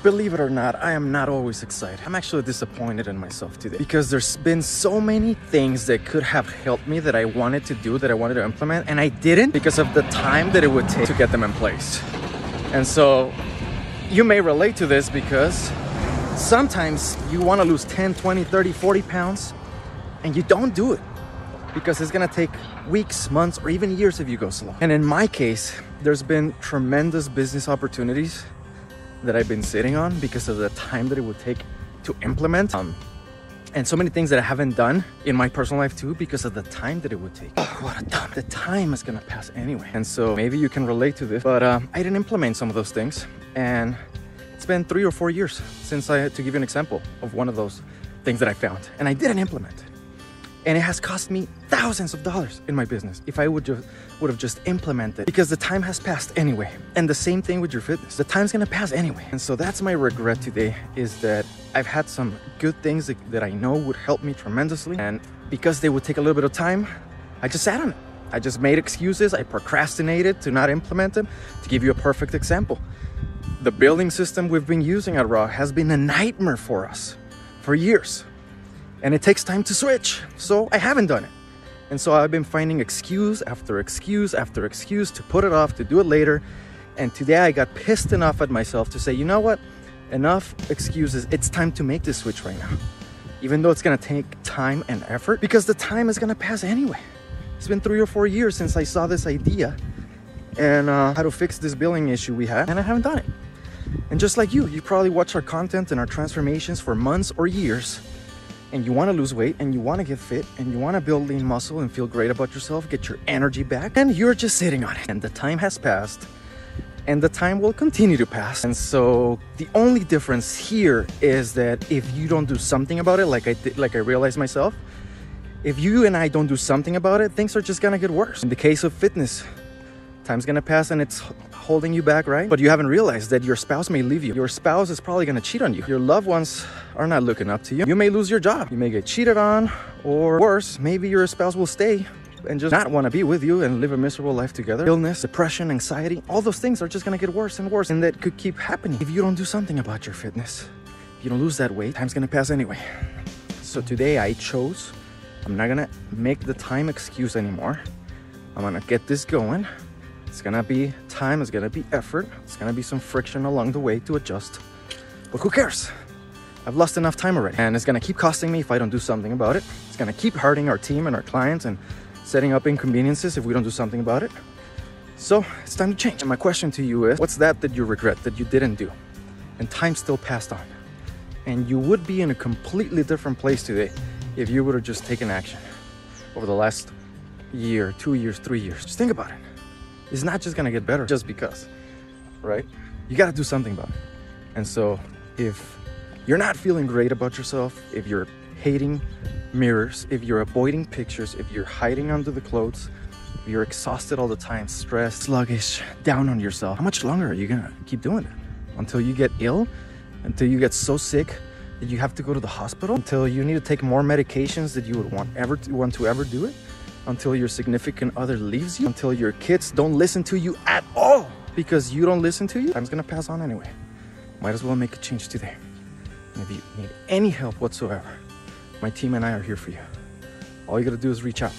Believe it or not, I am not always excited. I'm actually disappointed in myself today because there's been so many things that could have helped me that I wanted to do, that I wanted to implement, and I didn't because of the time that it would take to get them in place. And so you may relate to this because sometimes you want to lose 10, 20, 30, 40 pounds and you don't do it because it's gonna take weeks, months, or even years if you go slow. And in my case, there's been tremendous business opportunities that I've been sitting on because of the time that it would take to implement. And so many things that I haven't done in my personal life too because of the time that it would take. Oh, what a dumb. The time is gonna pass anyway. And so maybe you can relate to this, but I didn't implement some of those things. And it's been 3 or 4 years since to give you an example of one of those things that I found. And I didn't implement it. And it has cost me thousands of dollars in my business if I would have just implemented, because the time has passed anyway. And the same thing with your fitness. The time's gonna pass anyway. And so that's my regret today, is that I've had some good things that I know would help me tremendously. And because they would take a little bit of time, I just sat on it. I just made excuses. I procrastinated to not implement them. To give you a perfect example, the building system we've been using at Raw has been a nightmare for us for years. And it takes time to switch, so I haven't done it. And so I've been finding excuse after excuse after excuse to put it off, to do it later. And today I got pissed enough at myself to say, you know what? Enough excuses. It's time to make this switch right now. Even though it's gonna take time and effort, because the time is gonna pass anyway. It's been 3 or 4 years since I saw this idea and how to fix this billing issue we had, and I haven't done it. And just like you probably watch our content and our transformations for months or years, and you want to lose weight, and you want to get fit, and you want to build lean muscle and feel great about yourself, get your energy back, and you're just sitting on it. And the time has passed, and the time will continue to pass. And so the only difference here is that if you don't do something about it, like I realized myself, if you and I don't do something about it, things are just gonna get worse. In the case of fitness, time's gonna pass and it's holding you back, right? But you haven't realized that your spouse may leave you. Your spouse is probably gonna cheat on you. Your loved ones are not looking up to you. You may lose your job. You may get cheated on, or worse, maybe your spouse will stay and just not want to be with you and live a miserable life together. Illness, depression, anxiety, all those things are just gonna get worse and worse, and that could keep happening if you don't do something about your fitness. If you don't lose that weight, time's gonna pass anyway. So today I chose, I'm not gonna make the time excuse anymore. I'm gonna get this going. It's gonna be time, it's gonna be effort, it's gonna be some friction along the way to adjust. But who cares? I've lost enough time already, and it's gonna keep costing me if I don't do something about it. It's gonna keep hurting our team and our clients and setting up inconveniences if we don't do something about it. So it's time to change. And my question to you is, what's that you regret that you didn't do? And time still passed on. And you would be in a completely different place today if you would have just taken action over the last year, 2 years, 3 years. Just think about it. It's not just gonna get better just because, right? You gotta do something about it. And so if you're not feeling great about yourself, if you're hating mirrors, if you're avoiding pictures, if you're hiding under the clothes, if you're exhausted all the time, stressed, sluggish, down on yourself, how much longer are you gonna keep doing it? Until you get ill? Until you get so sick that you have to go to the hospital? Until you need to take more medications that you would want to ever do it? Until your significant other leaves you? Until your kids don't listen to you at all because you don't listen to you? Time's gonna pass on anyway. Might as well make a change today. And if you need any help whatsoever, my team and I are here for you. All you gotta do is reach out.